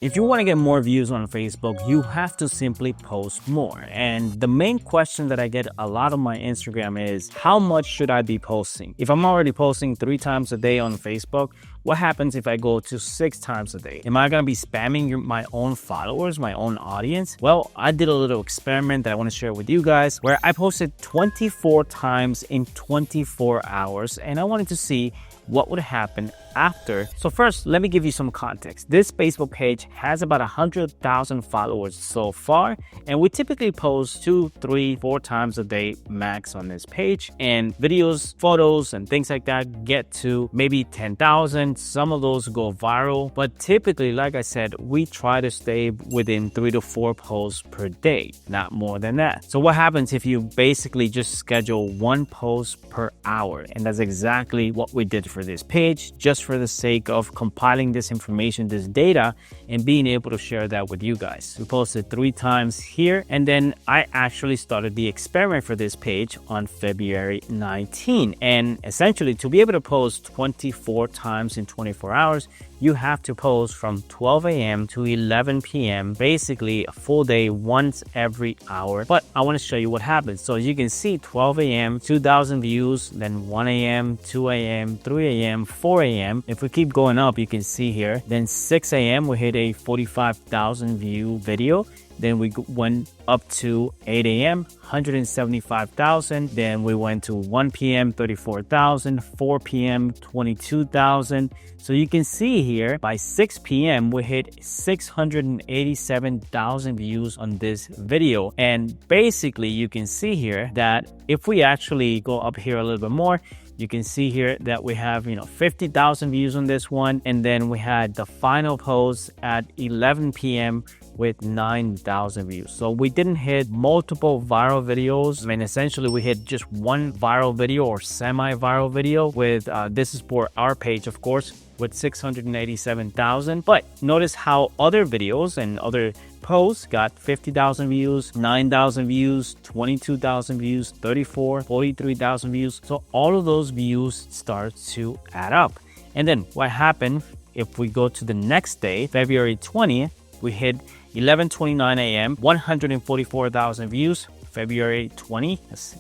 If you want to get more views on Facebook, you have to simply post more. And the main question that I get a lot on my Instagram is, how much should I be posting? If I'm already posting 3 times a day on Facebook, what happens if I go to 6 times a day? Am I going to be spamming my own followers, my own audience? Well, I did a little experiment that I want to share with you guys where I posted 24 times in 24 hours, and I wanted to see what would happen after. So first, let me give you some context. This Facebook page has about 100,000 followers so far, and we typically post 2, 3, 4 times a day max on this page, and videos, photos, and things like that get to maybe 10,000. Some of those go viral, but typically, like I said, we try to stay within 3 to 4 posts per day, not more than that. So what happens if you basically just schedule 1 post per hour? And that's exactly what we did for this page, just for the sake of compiling this information, this data, and being able to share that with you guys. We posted 3 times here, and then I actually started the experiment for this page on February 19. And essentially, to be able to post 24 times in 24 hours, you have to post from 12 a.m. to 11 p.m., basically a full day once every hour. But I want to show you what happens. So as you can see, 12 a.m., 2,000 views, then 1 a.m., 2 a.m., 3 a.m., 4 a.m. If we keep going up, you can see here, then 6 a.m., we hit a 45,000 view video. Then we went up to 8 a.m., 175,000. Then we went to 1 p.m., 34,000, 4 p.m., 22,000. So you can see here, by 6 p.m., we hit 687,000 views on this video. And basically, you can see here that if we actually go up here a little bit more, you can see here that we have, 50,000 views on this one. And then we had the final post at 11 p.m. with 9,000 views. So we didn't hit multiple viral videos. I mean, essentially we hit just one viral video or semi-viral video with, this is for our page, of course, with 687,000. But notice how other videos and other posts got 50,000 views, 9,000 views, 22,000 views, 34, 43,000 views. So all of those views start to add up. And then what happened if we go to the next day, February 20th, we hit 11:29 a.m., 144,000 views. February 20,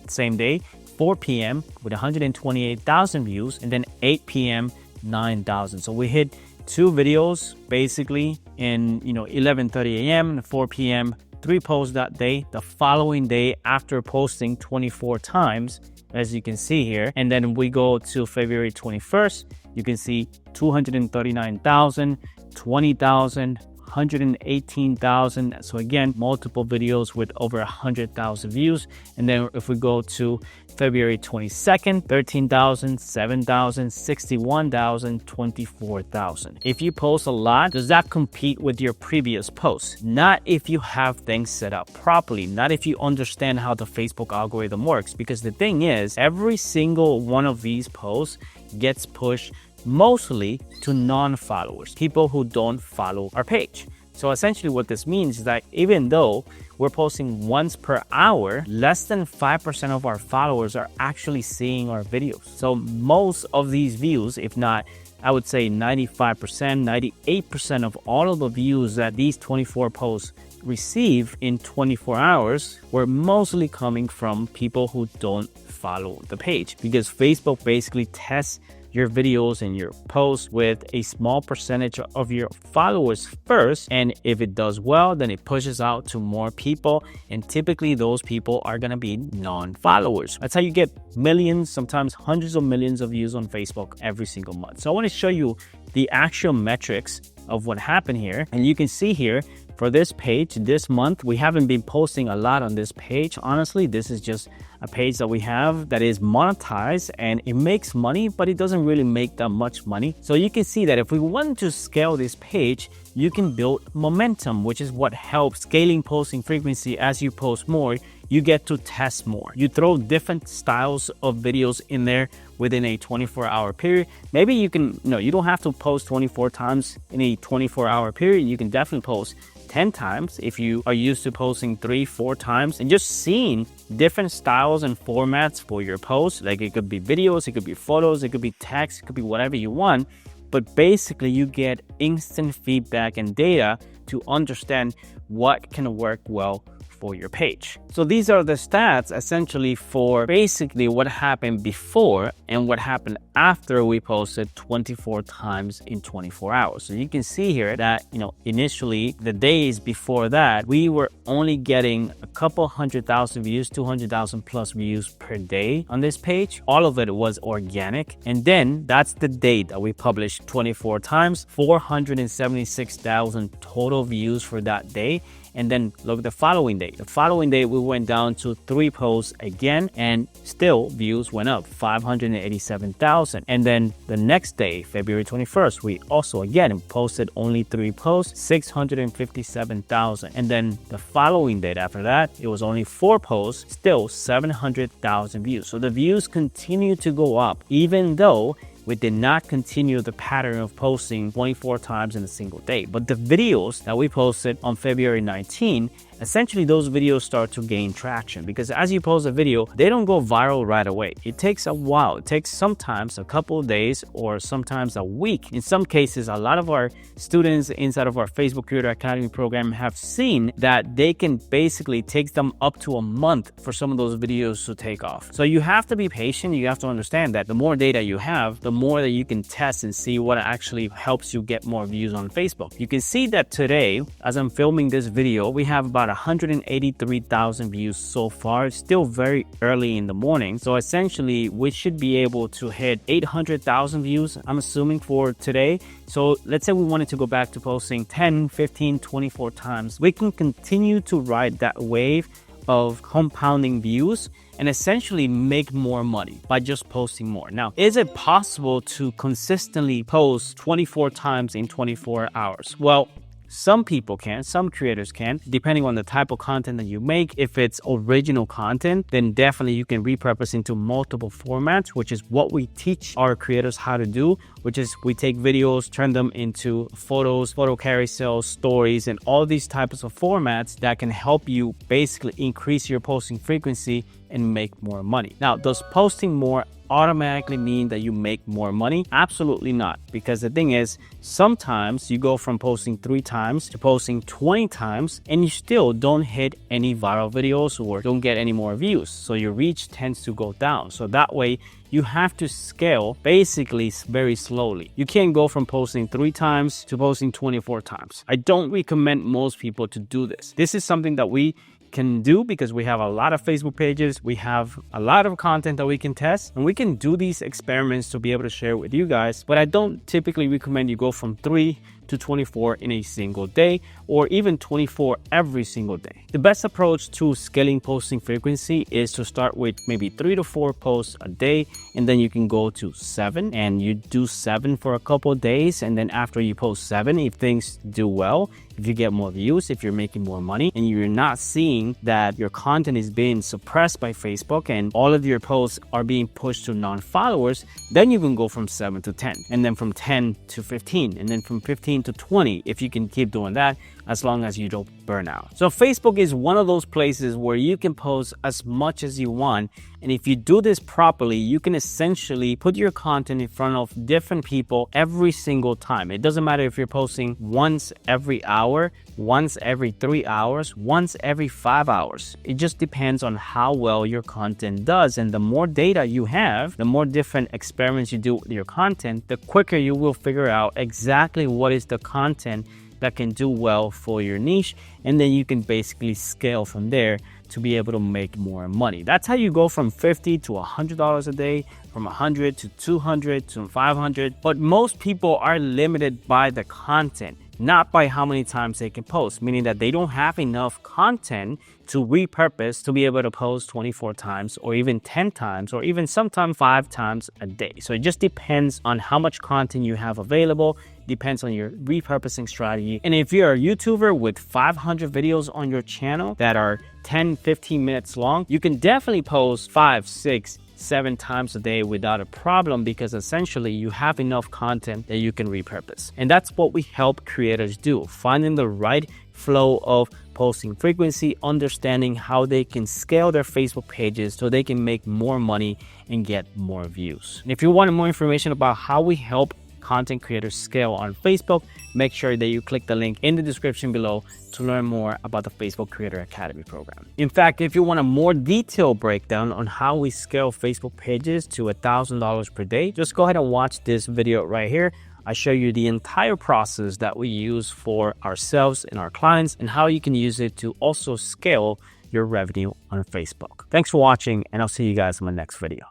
same day, 4 p.m. with 128,000 views, and then 8 p.m., 9,000. So we hit 2 videos basically in 11:30 a.m. and 4 p.m. 3 posts that day. The following day, after posting 24 times, as you can see here, and then we go to February 21st, you can see 239,000, 20,000, 118,000. So again, multiple videos with over 100,000 views. And then if we go to February 22nd, 13,000, 7,000, 61,000, 24,000. If you post a lot, does that compete with your previous posts? Not if you have things set up properly, not if you understand how the Facebook algorithm works. Because the thing is, every single one of these posts gets pushed mostly to non-followers, people who don't follow our page. So essentially what this means is that even though we're posting once per hour, less than 5% of our followers are actually seeing our videos. So most of these views, if not, I would say 95%, 98% of all of the views that these 24 posts receive in 24 hours were mostly coming from people who don't follow the page, because Facebook basically tests your videos and your posts with a small percentage of your followers first, and if it does well, then it pushes out to more people, and typically those people are going to be non-followers. That's how you get millions, sometimes hundreds of millions of views on Facebook every single month. So I want to show you the actual metrics of what happened here, and you can see here for this page this month, we haven't been posting a lot on this page. Honestly, this is just a page that we have that is monetized and it makes money, but it doesn't really make that much money. So you can see that if we want to scale this page, you can build momentum, which is what helps scaling posting frequency. As you post more, you get to test more. You throw different styles of videos in there within a 24-hour period. Maybe you can, you don't have to post 24 times in a 24-hour period. You can definitely post 10 times if you are used to posting 3-4 times, and just seeing different styles and formats for your posts. Like it could be videos, it could be photos, it could be text, it could be whatever you want. but basically you get instant feedback and data to understand what can work well for your page. So these are the stats essentially for basically what happened before and what happened after we posted 24 times in 24 hours. So you can see here that, initially the days before that, we were only getting a couple 100,000 views, 200,000 plus views per day on this page. All of it was organic. And then that's the date that we published 24 times, 476,000 total views for that day. And then look the following day. The following day, we went down to 3 posts again, and still views went up, 587,000. And then the next day, February 21st, we also again posted only 3 posts, 657,000. And then the following day after that, it was only 4 posts, still 700,000 views. So the views continue to go up, even though we did not continue the pattern of posting 24 times in a single day. But the videos that we posted on February 19, essentially those videos start to gain traction, because as you post a video, they don't go viral right away. It takes a while. It takes sometimes a couple of days or sometimes a week. In some cases, a lot of our students inside of our Facebook Creator Academy program have seen that they can basically take them up to a month for some of those videos to take off. So you have to be patient. You have to understand that the more data you have, the more that you can test and see what actually helps you get more views on Facebook. You can see that today, as I'm filming this video, we have about 183,000 views so far. It's still very early in the morning. So essentially, we should be able to hit 800,000 views, I'm assuming, for today. So let's say we wanted to go back to posting 10, 15, 24 times. We can continue to ride that wave of compounding views and essentially make more money by just posting more. Now, is it possible to consistently post 24 times in 24 hours? Well, some people can, some creators can, depending on the type of content that you make. If it's original content, then definitely you can repurpose into multiple formats, which is what we teach our creators how to do, which is we take videos, turn them into photos, photo carousels, stories, and all these types of formats that can help you basically increase your posting frequency and make more money. Now, does posting more automatically mean that you make more money? Absolutely not. Because the thing is, sometimes you go from posting 3 times to posting 20 times and you still don't hit any viral videos or don't get any more views. So your reach tends to go down. So that way, you have to scale basically very slowly. You can't go from posting 3 times to posting 24 times. I don't recommend most people to do this. This is something that we can do because we have a lot of Facebook pages, we have a lot of content that we can test, and we can do these experiments to be able to share with you guys. But I don't typically recommend you go from 3 to 24 in a single day, or even 24 every single day. The best approach to scaling posting frequency is to start with maybe 3 to 4 posts a day, and then you can go to 7, and you do 7 for a couple of days. And then after you post 7, if things do well, if you get more views, if you're making more money, and you're not seeing that your content is being suppressed by Facebook and all of your posts are being pushed to non-followers, then you can go from 7 to 10, and then from 10 to 15, and then from 15 to 20, if you can keep doing that, as long as you don't burn out. So Facebook is one of those places where you can post as much as you want. And if you do this properly, you can essentially put your content in front of different people every single time. It doesn't matter if you're posting once every hour, once every 3 hours, once every 5 hours. It just depends on how well your content does. And the more data you have, the more different experiments you do with your content, the quicker you will figure out exactly what is the content that can do well for your niche, and then you can basically scale from there to be able to make more money. That's how you go from $50 to $100 a day, from $100 to $200 to $500. But most people are limited by the content, not by how many times they can post, meaning that they don't have enough content to repurpose to be able to post 24 times or even 10 times or even sometimes 5 times a day. So it just depends on how much content you have available, depends on your repurposing strategy. And if you're a YouTuber with 500 videos on your channel that are 10, 15 minutes long, you can definitely post 5, 6, 7 times a day without a problem, because essentially you have enough content that you can repurpose. And that's what we help creators do, finding the right flow of posting frequency, understanding how they can scale their Facebook pages so they can make more money and get more views. And if you want more information about how we help content creators scale on Facebook, make sure that you click the link in the description below to learn more about the Facebook Creator Academy program. In fact, if you want a more detailed breakdown on how we scale Facebook pages to $1,000 per day, just go ahead and watch this video right here. I show you the entire process that we use for ourselves and our clients and how you can use it to also scale your revenue on Facebook. Thanks for watching, and I'll see you guys in my next video.